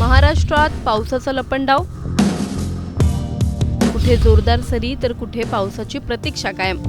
महाराष्ट्रात पावसाचा लपंडाव, कुठे जोरदार सरी तर कुठे पावसाची प्रतीक्षा कायम।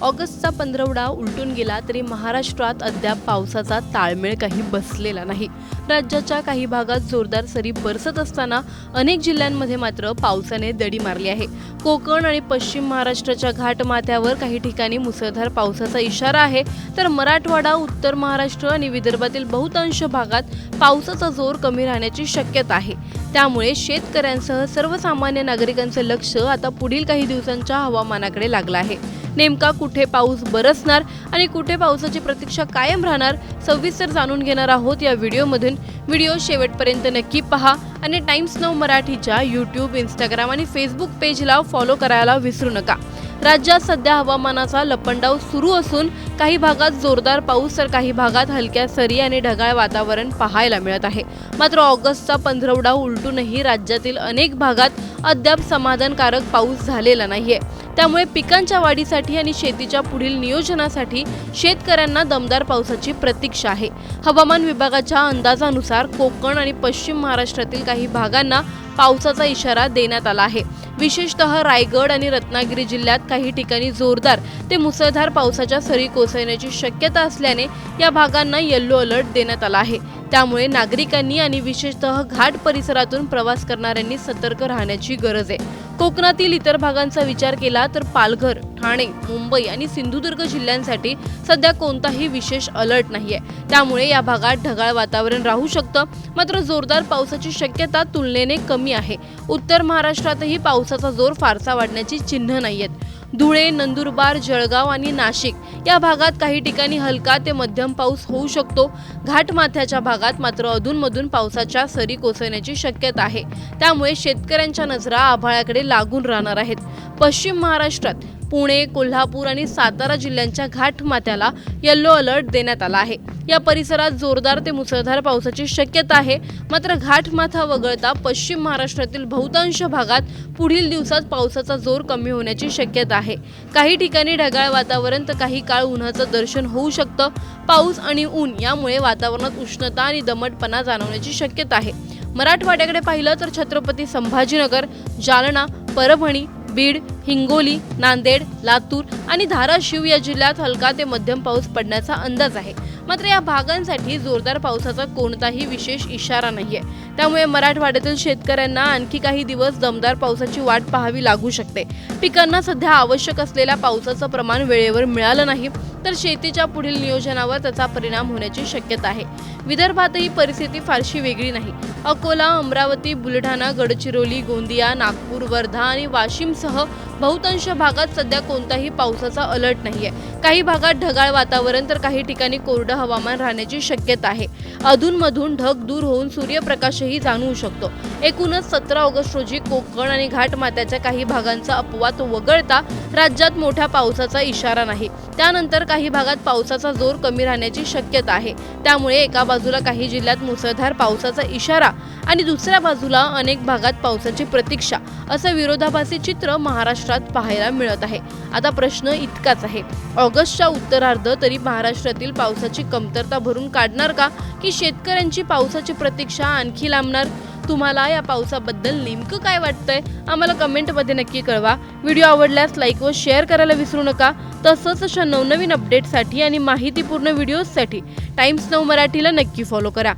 ऑगस्टचा पंधरवडा उलटून गेला तरी महाराष्ट्रात अद्याप पावसाचा ताळमेळ काही बसलेला नाही। राज्याच्या काही भागात जोरदार सरी बरसत असताना अनेक जिल्ह्यांमध्ये मात्र पावसाने दडी मारली आहे। कोकण आणि पश्चिम महाराष्ट्राच्या घाटमाथ्यावर काही ठिकाणी मुसळधार पावसाचा इशारा आहे, तर मराठवाडा, उत्तर महाराष्ट्र आणि विदर्भातील बहुतांश भागात पावसाचा जोर कमी राहण्याची शक्यता आहे। त्यामुळे शेतकऱ्यांसह सर्वसामान्य नागरिकांचे लक्ष आता पुढील काही दिवसांच्या हवामानाकडे लागलं आहे। नेमका कुठे पाऊस बरसणार आणि कुठे पावसाची प्रतीक्षा कायम राहणार, सविस्तर जाणून घेणार आहोत या व्हिडिओमधून। व्हिडिओ शेवटपर्यंत नक्की पहा आणि टाइम्स नाऊ मराठीच्या यूट्यूब, इंस्टाग्राम आणि फेसबुक पेजला फॉलो करायला विसरू नका। राज्यात सध्या हवामानाचा लपंडाव सुरू असून काही भागात जोरदार पाऊस तर काही भागात हलक्या सरी आणि ढगाळ वातावरण पाहायला मिळत आहे। मात्र ऑगस्टचा पंधरवडा उलटूनही राज्यातील अनेक भागात अद्याप समाधानकारक पाऊस झालेला नाहीये। त्यामुळे पिकांच्या वाढीसाठी आणि शेतीच्या पुढील नियोजनासाठी शेतकऱ्यांना दमदार पावसाची प्रतीक्षा आहे। हवामान विभागाच्या अंदाजानुसार कोकण आणि पश्चिम महाराष्ट्रातील काही भागांना पावसाचा इशारा देण्यात आला आहे। विशेषतः रायगड आणि रत्नागिरी जिल्ह्यात काही ठिकाणी जोरदार ते मुसळधार पावसाच्या सरी कोसळण्याची शक्यता असल्याने या भागांना येलो अलर्ट देण्यात आला आहे। त्यामुळे नागरिकांनी आणि विशेषतः घाट परिसरातून प्रवास करणाऱ्यांनी सतर्क राहण्याची गरज आहे। कोकणातील इतर भागांचा विचार केला तर पालघर, ठाणे, मुंबई आणि सिंधुदुर्ग जिल्ह्यांसाठी सध्या कोणताही विशेष अलर्ट नाहीये। त्यामुळे या भागात ढगाळ वातावरण राहू शकतं, मात्र जोरदार पावसाची शक्यता तुलनेने कमी आहे। उत्तर महाराष्ट्रातही पावसाचा जोर फारसा वाढण्याची चिन्ह नाहीयेत। धुळे, नंदुरबार, जळगाव आणि नाशिक या भागात काही ठिकाणी हलका ते मध्यम पाऊस होऊ शकतो। घाटमाथ्याच्या भागात मात्र अधूनमधून पावसाच्या सरी कोसळण्याची शक्यता आहे। त्यामुळे शेतकऱ्यांच्या नजरा आभाळाकडे लागून राहणार आहेत। पश्चिम महाराष्ट्रात पुणे, कोल्हापूर आणि सातारा जिल्ह्यांच्या घाटमाथ्याला येलो अलर्ट देण्यात आला आहे। या परिसरात जोरदार ते मुसळधार पावसाची शक्यता आहे। मात्र घाटमाथा वगळता पश्चिम महाराष्ट्रातील बहुतांश भागात पुढील दिवसात पावसाचा जोर कमी होण्याची शक्यता आहे। काही ठिकाणी ढगाळ वातावरण तर काही काळ उन्हाचं दर्शन होऊ शकतं। पाऊस आणि ऊन यामुळे वातावरणात उष्णता आणि दमटपणा जाणवण्याची शक्यता आहे। मराठवाड्याकडे पाहिलं तर छत्रपती संभाजीनगर, जालना, परभणी, बीड, हिंगोली, नांदेड, लातूर आणि धाराशिव या जिल्ह्यात हलका ते मध्यम पाऊस पडण्याचा अंदाज आहे। मात्र या भागांसाठी जोरदार पावसाचा कोणताही विशेष इशारा नाहीये। त्यामुळे मराठवाड्यातील शेतकऱ्यांना आणखी काही दिवस दमदार पावसाची वाट पाहावी लागू शकते। पिकांना सध्या आवश्यक असलेल्या पावसाचं प्रमाण वेळेवर मिळालं नाही तर शेतीच्या पुढील नियोजनावर त्याचा परिणाम होण्याची शक्यता आहे। विदर्भातही परिस्थिती फारशी वेगळी नाही। अकोला, अमरावती, बुलढाणा, गडचिरोली, गोंदिया, नागपूर, वर्धा आणि वाशिमसह बहुतांश भागात सध्या कोणताही पावसाचा अलर्ट नाहीये। काही भागात ढगाळ वातावरण तर काही ठिकाणी कोरडं हवामान राहण्याची शक्यता आहे। अधूनमधून ढग दूर होऊन सूर्यप्रकाशही जाणवू शकतो। एकूणच 17 ऑगस्ट रोजी कोकण आणि घाटमाथ्याच्या काही भागांचा अपवाद वगळता राज्यात मोठ्या पावसाचा इशारा नाही। त्यानंतर काही भागात पावसाचा जोर कमी राहण्याची शक्यता आहे। त्यामुळे एका बाजूला काही जिल्ह्यात मुसळधार पावसाचा इशारा आणि दुसऱ्या बाजूला अनेक भागात पावसाची प्रतीक्षा असं विरोधाभासी चित्र महाराष्ट्रात पाहायला मिळत आहे। आता प्रश्न इतकाच आहे, ऑगस्टच्या उत्तरार्ध तरी महाराष्ट्रातील पावसाची कमतरता भरून काढणार का, की शेतकऱ्यांची पावसाची प्रतीक्षा आणखी लांबणार? तुम्हाला या पावसाबद्दल नेमकं काय वाटतंय आम्हाला कमेंटमध्ये नक्की कळवा। व्हिडिओ आवडल्यास लाईक व शेअर करायला विसरू नका। तसंच अशा नवनवीन अपडेटसाठी आणि माहितीपूर्ण व्हिडिओजसाठी टाइम्स नाऊ मराठीला नक्की फॉलो करा।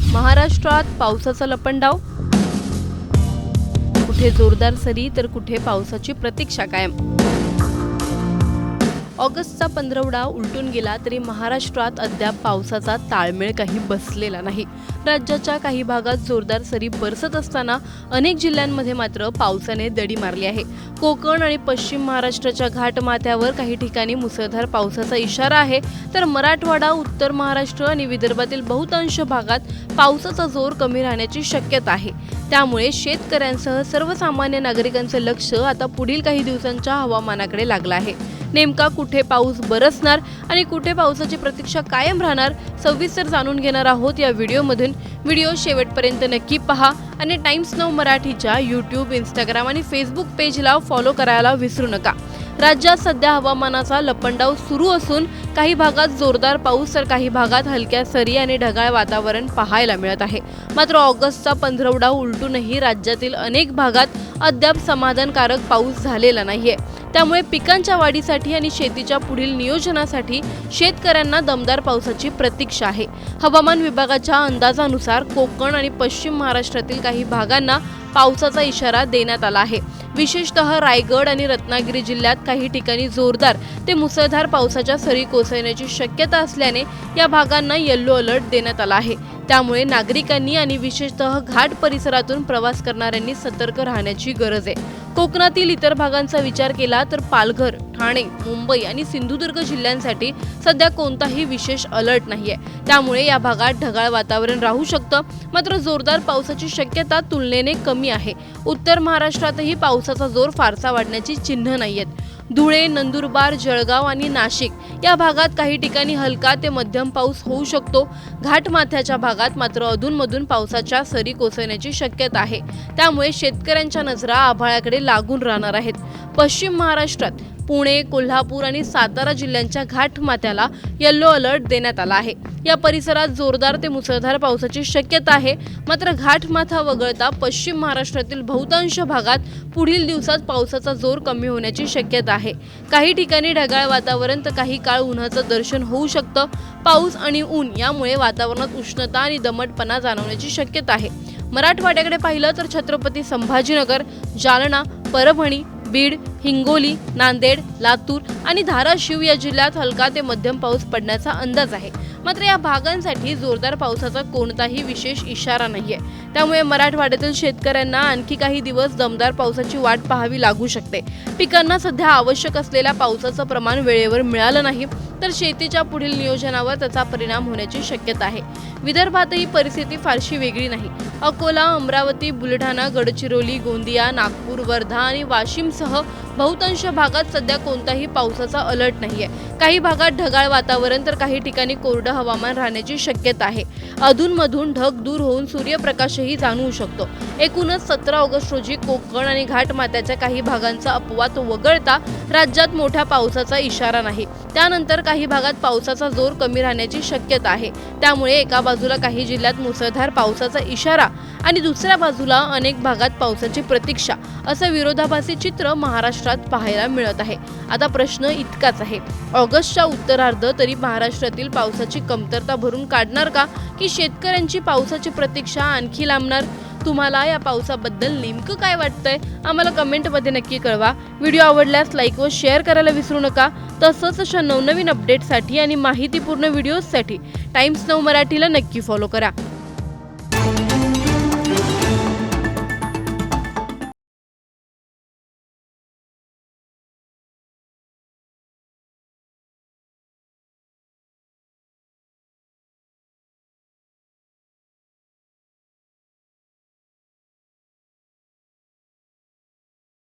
महाराष्ट्रात पावसाचा लपंडाव, कुठे जोरदार सरी तर कुठे पावसाची प्रतीक्षा कायम। ऑगस्टचा पंधरवडा उलटून गेला तरी महाराष्ट्रात अद्याप पावसाचा ताळमेळ काही बसलेला नाही। राज्याच्या काही भागात जोरदार सरी बरसत असताना अनेक जिल्ह्यांमध्ये मात्र पावसाने दडी मारली आहे। कोकण आणि पश्चिम महाराष्ट्राच्या घाटमाथ्यावर काही ठिकाणी मुसळधार पावसाचा इशारा आहे, तर मराठवाडा, उत्तर महाराष्ट्र आणि विदर्भातील बहुतांश भागात पावसाचा जोर कमी राहण्याची शक्यता आहे। त्यामुळे शेतकऱ्यांसह सर्वसामान्य नागरिकांचे लक्ष आता पुढील काही दिवसांच्या हवामानाकडे लागलं आहे। नेमका कुठे पाऊस बरसणार आणि कुठे पावसाची प्रतीक्षा कायम राहणार, सविस्तर जाणून घेणार आहोत या व्हिडिओमधून। व्हिडिओ शेवटपर्यंत नक्की पहा आणि टाइम्स नाऊ मराठीच्या यूट्यूब, इंस्टाग्राम आणि फेसबुक पेजला फॉलो करायला विसरू नका। राज्यात सध्या हवामानाचा लपंडाव सुरू असून काही भागात जोरदार पाऊस तर काही भागात हलक्या सरी आणि ढगाळ वातावरण पाहायला मिळत आहे। मात्र ऑगस्टचा पंधरवडा उलटूनही राज्यातील अनेक भागात अद्याप समाधानकारक पाऊस झालेला नाहीये। त्यामुळे पिकांच्या वाढीसाठी आणि शेतीच्या पुढील नियोजनासाठी शेतकऱ्यांना दमदार पावसाची प्रतीक्षा आहे। हवामान विभागाच्या अंदाजानुसार कोकण आणि पश्चिम महाराष्ट्रातील काही भागांना पावसाचा इशारा देण्यात आला आहे। विशेषतः रायगड आणि रत्नागिरी जिल्ह्यात काही ठिकाणी जोरदार ते मुसळधार पावसाच्या सरी कोसळण्याची शक्यता असल्याने या भागांना येलो अलर्ट देण्यात आला आहे। त्यामुळे नागरिकांनी आणि विशेषतः घाट परिसरातून प्रवास करणाऱ्यांनी सतर्क राहण्याची गरज आहे। कोकणातील इतर भागांचा विचार केला तर पालघर, ठाणे, मुंबई आणि सिंधुदुर्ग जिल्ह्यांसाठी सध्या कोणताही विशेष अलर्ट नाहीये। त्यामुळे या भागात ढगाळ वातावरण राहू शकतं, मात्र जोरदार पावसाची शक्यता तुलनेने कमी आहे। उत्तर महाराष्ट्रातही पावसाचा जोर फारसा वाढण्याची चिन्ह नाहीयेत। धुळे, नंदुरबार, जळगाव आणि नाशिक या भागात काही ठिकाणी हलका ते मध्यम पाऊस होऊ शकतो। घाटमाथ्याच्या भागात मात्र अधूनमधून पावसाच्या सरी कोसळण्याची शक्यता आहे। त्यामुळे शेतकऱ्यांच्या नजरा आभाळाकडे लागून राहणार आहेत। पश्चिम महाराष्ट्रात पुणे, कोल्हापूर आणि सातारा जिल्ह्यांच्या घाटमाथ्याला येलो अलर्ट देण्यात आला आहे। या परिसरात जोरदार ते मुसळधार पावसाची शक्यता आहे। मात्र घाटमाथा वगळता पश्चिम महाराष्ट्रातील बहुतांश भागात पुढील दिवसात पावसाचा जोर कमी होण्याची शक्यता आहे। काही ठिकाणी ढगाळ वातावरण तर काही काळ उन्हाचं दर्शन होऊ शकतं। पाऊस आणि ऊन यामुळे वातावरणात उष्णता आणि दमटपणा जाणवण्याची शक्यता आहे। मराठवाड्याकडे पाहिलं तर छत्रपती संभाजीनगर, जालना, परभणी, बीड, हिंगोली, नांदेड, लातूर आणि धाराशिव या जिल्ह्यात हलका ते मध्यम पाऊस पडण्याचा अंदाज आहे। मात्र या भागांसाठी जोरदार पावसाचा कोणताही विशेष इशारा नाहीये। त्यामुळे मराठवाड्यातील शेतकऱ्यांना आणखी काही दिवस दमदार पावसाची वाट पाहावी लागू शकते। पिकांना सध्या आवश्यक असलेल्या पावसाचं प्रमाण वेळेवर मिळालं नाही तर शेतीच्या पुढील नियोजनावर त्याचा परिणाम होण्याची शक्यता आहे। विदर्भातही परिस्थिती फारशी वेगळी नाही। अकोला, अमरावती, बुलढाणा, गडचिरोली, गोंदिया, नागपूर, वर्धा आणि वाशिमसह बहुतांश भागात सध्या कोणताही पावसाचा अलर्ट नाहीये। काही भागात ढगाळ वातावरण तर काही ठिकाणी कोरडं हवामान राहण्याची शक्यता आहे। अधूनमधून ढग दूर होऊन सूर्यप्रकाशही जाणवू शकतो। एकूणच 17 ऑगस्ट रोजी कोकण आणि घाटमाथ्याच्या काही भागांचा अपवाद वगळता राज्यात मोठ्या पावसाचा इशारा नाही। त्यानंतर काही भागात पावसाचा जोर कमी राहण्याची शक्यता आहे। त्यामुळे एका बाजूला काही जिल्ह्यात मुसळधार पावसाचा इशारा आणि दुसऱ्या बाजूला अनेक भागात पावसाची प्रतीक्षा असं विरोधाभासी चित्र महाराष्ट्रात पाहायला मिळत आहे। आता प्रश्न इतकाच आहे, ऑगस्टच्या उत्तरार्ध तरी महाराष्ट्रातील पावसाची कमतरता भरून काढणार का की शेतकऱ्यांची पावसाची प्रतीक्षा आणखी लांबणार? तुम्हाला या पावसाबद्दल नेमकं काय वाटतंय आम्हाला कमेंटमध्ये नक्की कळवा। व्हिडिओ आवडल्यास लाईक व शेअर करायला विसरू नका। तसंच अशा नवनवीन अपडेटसाठी आणि माहितीपूर्ण व्हिडिओजसाठी टाइम्स नाऊ मराठीला नक्की फॉलो करा।